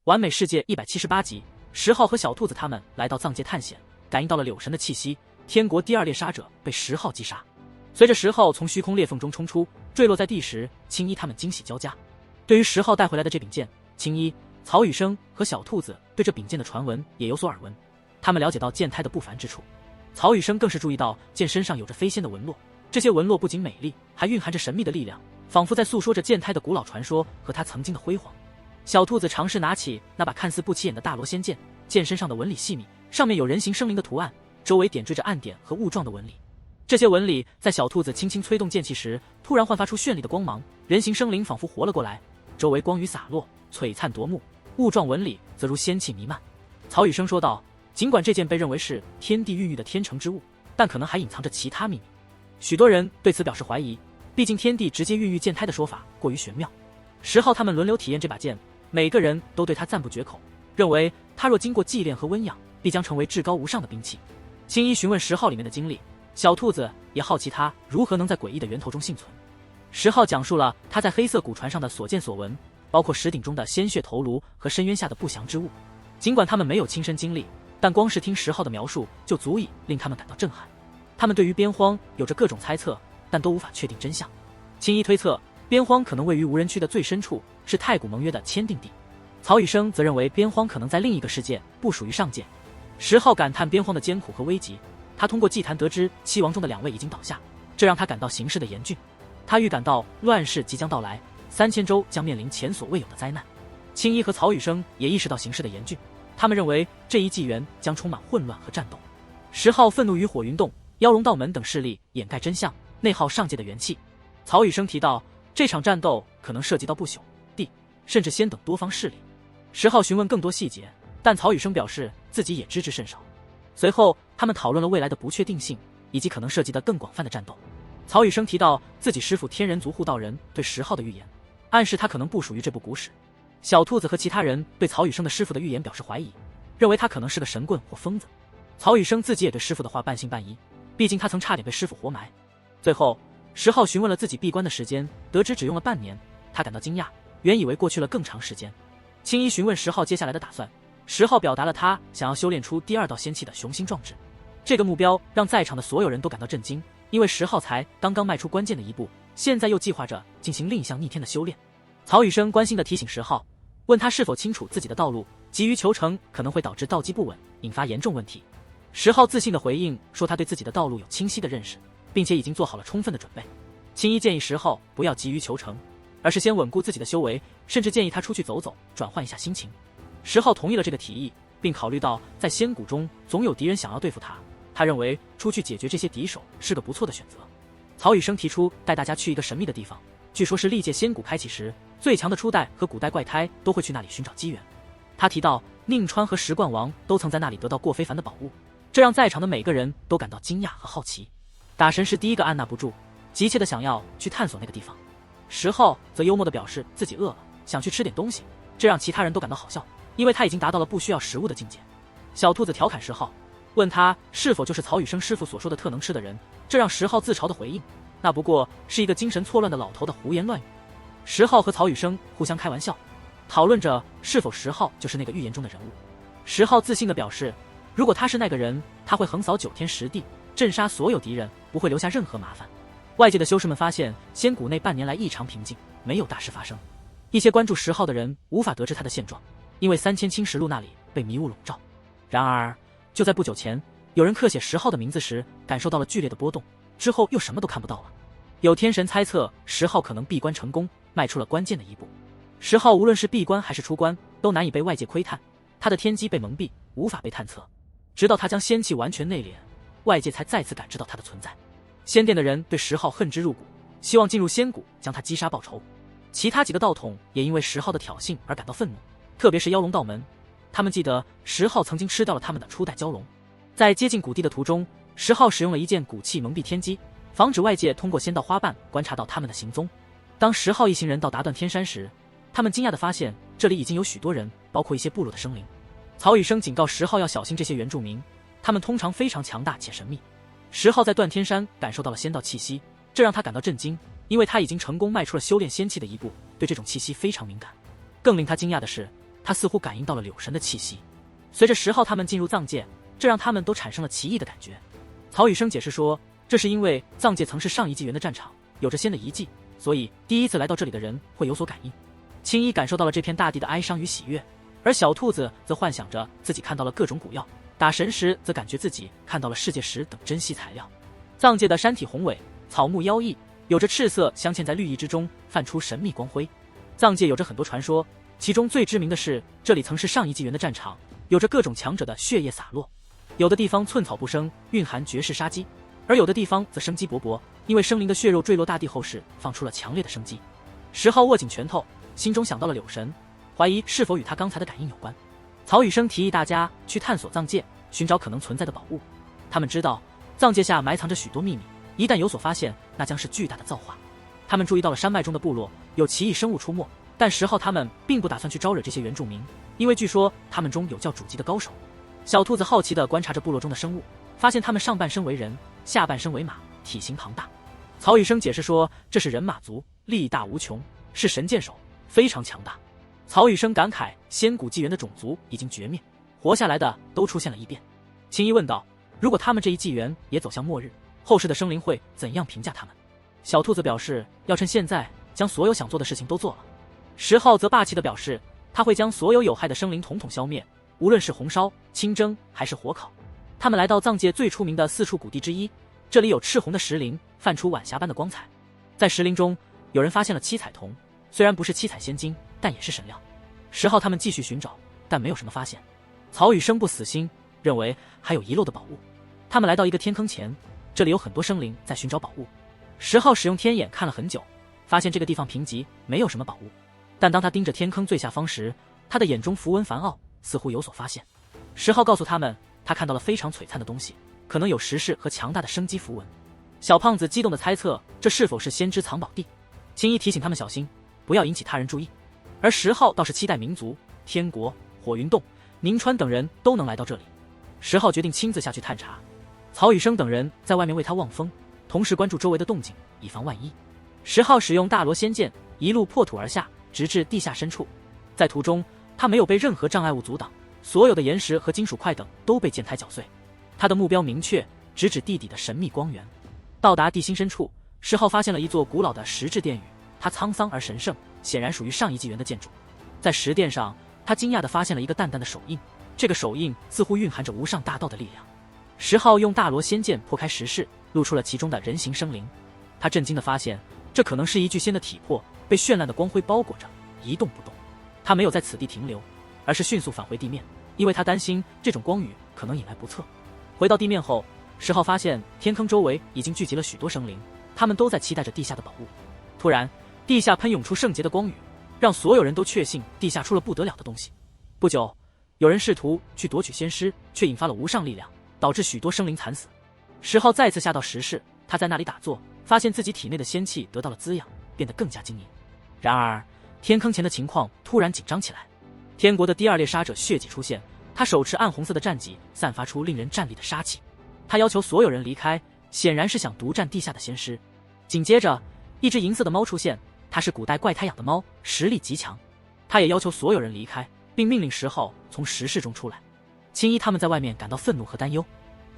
完美世界178集，10号和小兔子他们来到藏界探险，感应到了柳神的气息，天国第2猎杀者被10号击杀。随着10号从虚空裂缝中冲出，坠落在地时，青衣他们惊喜交加。对于10号带回来的这柄剑，青衣、曹雨生和小兔子对这柄剑的传闻也有所耳闻，他们了解到剑胎的不凡之处。曹雨生更是注意到剑身上有着飞仙的纹络，这些纹络不仅美丽，还蕴含着神秘的力量，仿佛在诉说着剑胎的古老传说和它曾经的辉煌。小兔子尝试拿起那把看似不起眼的大罗仙剑，剑身上的纹理细密，上面有人形生灵的图案，周围点缀着暗点和雾状的纹理。这些纹理在小兔子轻轻催动剑气时，突然焕发出绚丽的光芒，人形生灵仿佛活了过来，周围光雨洒落，璀璨夺目，雾状纹理则如仙气弥漫。曹雨生说道，尽管这件被认为是天地孕育的天成之物，但可能还隐藏着其他秘密。许多人对此表示怀疑，毕竟天地直接孕育剑胎的说法过于玄妙。10号他们轮流体验这把剑，每个人都对他赞不绝口，认为他若经过祭炼和温养，必将成为至高无上的兵器。青衣询问10号里面的经历，小兔子也好奇他如何能在诡异的源头中幸存。10号讲述了他在黑色古船上的所见所闻，包括石鼎中的鲜血头颅和深渊下的不祥之物。尽管他们没有亲身经历，但光是听10号的描述就足以令他们感到震撼。他们对于边荒有着各种猜测，但都无法确定真相。青衣推测边荒可能位于无人区的最深处，是太古盟约的签订地。曹雨生则认为边荒可能在另一个世界，不属于上界。10号感叹边荒的艰苦和危急，他通过祭坛得知7王中的2位已经倒下，这让他感到形势的严峻。他预感到乱世即将到来，3000州将面临前所未有的灾难。青衣和曹雨生也意识到形势的严峻，他们认为这一纪元将充满混乱和战斗。10号愤怒于火云洞、妖龙道门等势力掩盖真相，内耗上界的元气。曹雨生提到这场战斗可能涉及到不朽、地甚至仙等多方势力。10号询问更多细节，但曹雨生表示自己也知之甚少。随后他们讨论了未来的不确定性以及可能涉及的更广泛的战斗。曹雨生提到自己师父天人族护道人对10号的预言，暗示他可能不属于这部古史。小兔子和其他人对曹雨生的师父的预言表示怀疑，认为他可能是个神棍或疯子。曹雨生自己也对师父的话半信半疑，毕竟他曾差点被师父活埋。最后10号询问了自己闭关的时间，得知只用了半年，他感到惊讶，原以为过去了更长时间。青衣询问10号接下来的打算，10号表达了他想要修炼出第2道仙气的雄心壮志。这个目标让在场的所有人都感到震惊，因为10号才刚刚迈出关键的一步，现在又计划着进行另一项逆天的修炼。曹雨生关心地提醒10号，问他是否清楚自己的道路，急于求成可能会导致道基不稳，引发严重问题。10号自信地回应说他对自己的道路有清晰的认识，并且已经做好了充分的准备。青衣建议10号不要急于求成，而是先稳固自己的修为，甚至建议他出去走走，转换一下心情。10号同意了这个提议，并考虑到在仙谷中总有敌人想要对付他认为出去解决这些敌手是个不错的选择。曹雨生提出带大家去一个神秘的地方，据说是历届仙谷开启时，最强的初代和古代怪胎都会去那里寻找机缘。他提到宁川和石冠王都曾在那里得到过非凡的宝物，这让在场的每个人都感到惊讶和好奇。打神是第一个按捺不住，急切地想要去探索那个地方。10号则幽默地表示自己饿了，想去吃点东西，这让其他人都感到好笑，因为他已经达到了不需要食物的境界。小兔子调侃10号，问他是否就是曹雨生师傅所说的特能吃的人，这让10号自嘲地回应，那不过是一个精神错乱的老头的胡言乱语。10号和曹雨生互相开玩笑，讨论着是否10号就是那个预言中的人物。10号自信地表示，如果他是那个人，他会横扫9天10地，镇杀所有敌人，不会留下任何麻烦。外界的修士们发现仙谷内半年来异常平静，没有大事发生。一些关注10号的人无法得知他的现状，因为3000青石路那里被迷雾笼罩。然而就在不久前，有人刻写10号的名字时感受到了剧烈的波动，之后又什么都看不到了。有天神猜测10号可能闭关成功，迈出了关键的一步。10号无论是闭关还是出关都难以被外界窥探，他的天机被蒙蔽，无法被探测。直到他将仙气完全内敛，外界才再次感知到他的存在。仙殿的人对10号恨之入骨，希望进入仙谷将他击杀报仇。其他几个道统也因为10号的挑衅而感到愤怒，特别是妖龙道门，他们记得10号曾经吃掉了他们的初代蛟龙。在接近谷地的途中，10号使用了一件蛊气蒙蔽天机，防止外界通过仙道花瓣观察到他们的行踪。当10号一行人到达断天山时，他们惊讶地发现这里已经有许多人，包括一些部落的生灵。曹雨生警告10号要小心这些原住民，他们通常非常强大且神秘。10号在断天山感受到了仙道气息，这让他感到震惊，因为他已经成功迈出了修炼仙气的一步，对这种气息非常敏感。更令他惊讶的是，他似乎感应到了柳神的气息。随着10号他们进入藏界，这让他们都产生了奇异的感觉。曹宇生解释说，这是因为藏界曾是上一纪元的战场，有着仙的遗迹，所以第一次来到这里的人会有所感应。青衣感受到了这片大地的哀伤与喜悦，而小兔子则幻想着自己看到了各种古药，打神时则感觉自己看到了世界石等珍稀材料。藏界的山体宏伟，草木妖异，有着赤色镶嵌在绿意之中，泛出神秘光辉。藏界有着很多传说，其中最知名的是这里曾是上一纪元的战场，有着各种强者的血液洒落。有的地方寸草不生，蕴含绝世杀机，而有的地方则生机勃勃，因为生灵的血肉坠落大地后时放出了强烈的生机。10号握紧拳头，心中想到了柳神，怀疑是否与他刚才的感应有关。曹宇生提议大家去探索藏界，寻找可能存在的宝物。他们知道藏界下埋藏着许多秘密，一旦有所发现，那将是巨大的造化。他们注意到了山脉中的部落有奇异生物出没，但10号他们并不打算去招惹这些原住民，因为据说他们中有教主级的高手。小兔子好奇地观察着部落中的生物，发现他们上半身为人，下半身为马，体型庞大。曹宇生解释说，这是人马族，力大无穷，是神箭手，非常强大。曹宇生感慨，仙古纪元的种族已经绝灭，活下来的都出现了异变。青衣问道，如果他们这一纪元也走向末日，后世的生灵会怎样评价他们？小兔子表示，要趁现在将所有想做的事情都做了。10号则霸气地表示，他会将所有有害的生灵统统消灭，无论是红烧、清蒸还是火烤。他们来到藏界最出名的4处古地之一，这里有赤红的石林，泛出晚霞般的光彩。在石林中，有人发现了七彩铜，虽然不是七彩仙晶，但也是神料。10号他们继续寻找，但没有什么发现。曹宇生不死心，认为还有遗漏的宝物。他们来到一个天坑前，这里有很多生灵在寻找宝物。10号使用天眼看了很久，发现这个地方贫瘠，没有什么宝物。但当他盯着天坑最下方时，他的眼中符文繁奥，似乎有所发现。10号告诉他们，他看到了非常璀璨的东西，可能有石室和强大的生机符文。小胖子激动地猜测，这是否是先知藏宝地？青衣提醒他们小心，不要引起他人注意。而10号倒是期待民族、天国、火云洞、宁川等人都能来到这里。10号决定亲自下去探查。曹宇生等人在外面为他望风，同时关注周围的动静，以防万一。10号使用大罗仙剑，一路破土而下，直至地下深处。在途中，他没有被任何障碍物阻挡，所有的岩石和金属块等都被剑胎搅碎。他的目标明确，直指地底的神秘光源。到达地心深处，10号发现了一座古老的石质殿宇，它沧桑而神圣，显然属于上一纪元的建筑。在石殿上，他惊讶地发现了一个淡淡的手印，这个手印似乎蕴含着无上大道的力量。10号用大罗仙剑破开石室，露出了其中的人形生灵。他震惊地发现，这可能是一具仙的体魄，被绚烂的光辉包裹着，一动不动。他没有在此地停留，而是迅速返回地面，因为他担心这种光雨可能引来不测。回到地面后，10号发现天坑周围已经聚集了许多生灵，他们都在期待着地下的宝物。突然，地下喷涌出圣洁的光雨，让所有人都确信地下出了不得了的东西。不久，有人试图去夺取仙尸，却引发了无上力量，导致许多生灵惨死。10号再次下到石室，他在那里打坐，发现自己体内的仙气得到了滋养，变得更加精盈。然而，天坑前的情况突然紧张起来。天国的第2猎杀者血迹出现，他手持暗红色的战戟，散发出令人战栗的杀气。他要求所有人离开，显然是想独占地下的仙尸。紧接着，一只银色的猫出现，它是古代怪胎养的猫，实力极强。他也要求所有人离开，并命令10号从石室中出来。青衣他们在外面感到愤怒和担忧。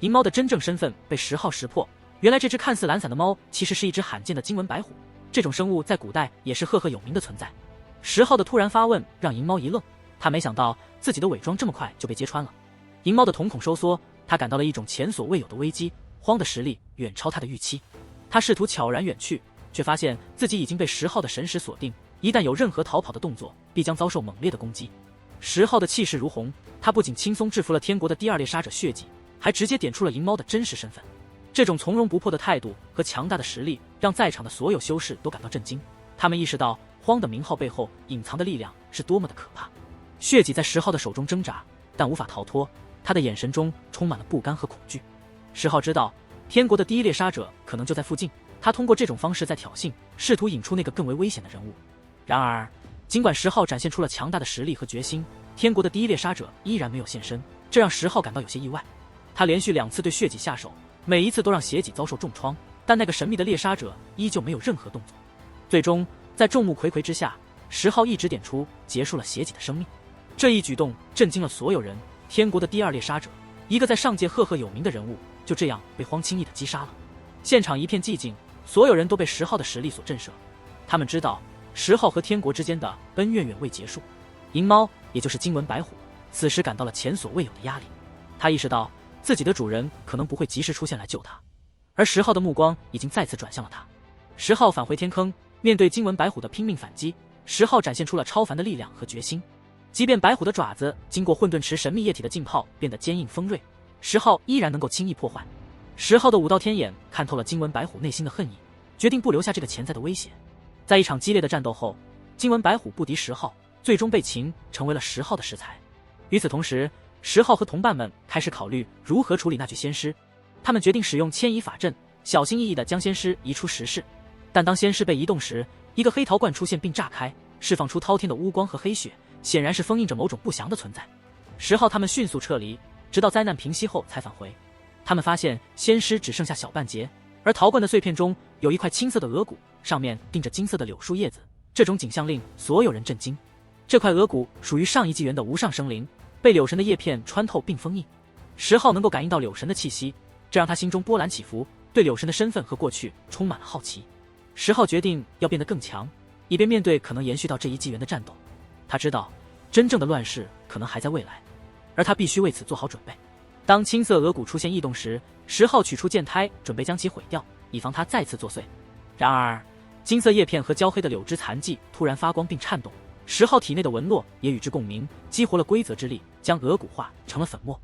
银猫的真正身份被10号识破，原来这只看似懒散的猫其实是一只罕见的金纹白虎，这种生物在古代也是赫赫有名的存在。10号的突然发问让银猫一愣，他没想到自己的伪装这么快就被揭穿了。银猫的瞳孔收缩，他感到了一种前所未有的危机，荒的实力远超他的预期。他试图悄然远去，却发现自己已经被10号的神识锁定，一旦有任何逃跑的动作，必将遭受猛烈的攻击。10号的气势如虹，他不仅轻松制服了天国的第2猎杀者血迹，还直接点出了银猫的真实身份。这种从容不迫的态度和强大的实力，让在场的所有修士都感到震惊。他们意识到荒的名号背后隐藏的力量是多么的可怕。血迹在10号的手中挣扎，但无法逃脱，他的眼神中充满了不甘和恐惧。10号知道天国的第1猎杀者可能就在附近，他通过这种方式在挑衅，试图引出那个更为危险的人物。然而，尽管10号展现出了强大的实力和决心，天国的第1猎杀者依然没有现身，这让10号感到有些意外。他连续2次对血迹下手，每一次都让血迹遭受重创，但那个神秘的猎杀者依旧没有任何动作。最终，在众目睽睽之下，10号一指点出结束了血迹的生命。这一举动震惊了所有人，天国的第二猎杀者，一个在上界赫赫有名的人物，就这样被荒轻易的击杀了。现场一片寂静，所有人都被10号的实力所震慑。他们知道10号和天国之间的恩怨远未结束。银猫，也就是经文白虎，此时感到了前所未有的压力。他意识到自己的主人可能不会及时出现来救他，而10号的目光已经再次转向了他。10号返回天坑，面对经文白虎的拼命反击，10号展现出了超凡的力量和决心。即便白虎的爪子经过混沌池神秘液体的浸泡变得坚硬锋锐，10号依然能够轻易破坏。10号的武道天眼看透了经文白虎内心的恨意，决定不留下这个潜在的威胁。在一场激烈的战斗后，经文白虎不敌10号，最终被擒，成为了10号的食材。与此同时，10号和同伴们开始考虑如何处理那具仙尸。他们决定使用牵移法阵，小心翼翼地将仙尸移出石室。但当仙尸被移动时，一个黑陶罐出现并炸开，释放出滔天的乌光和黑血，显然是封印着某种不祥的存在。10号他们迅速撤离，直到灾难平息后才返回。他们发现仙尸只剩下小半截，而陶罐的碎片中有一块青色的额骨，上面钉着金色的柳树叶子。这种景象令所有人震惊。这块额骨属于上一纪元的无上生灵，被柳神的叶片穿透并封印。10号能够感应到柳神的气息，这让他心中波澜起伏，对柳神的身份和过去充满了好奇。10号决定要变得更强，以便面对可能延续到这一纪元的战斗。他知道真正的乱世可能还在未来，而他必须为此做好准备。当青色额骨出现异动时，10号取出剑胎，准备将其毁掉，以防它再次作祟。然而金色叶片和焦黑的柳枝残迹突然发光并颤动，10号体内的纹络也与之共鸣，激活了规则之力，将额骨化成了粉末。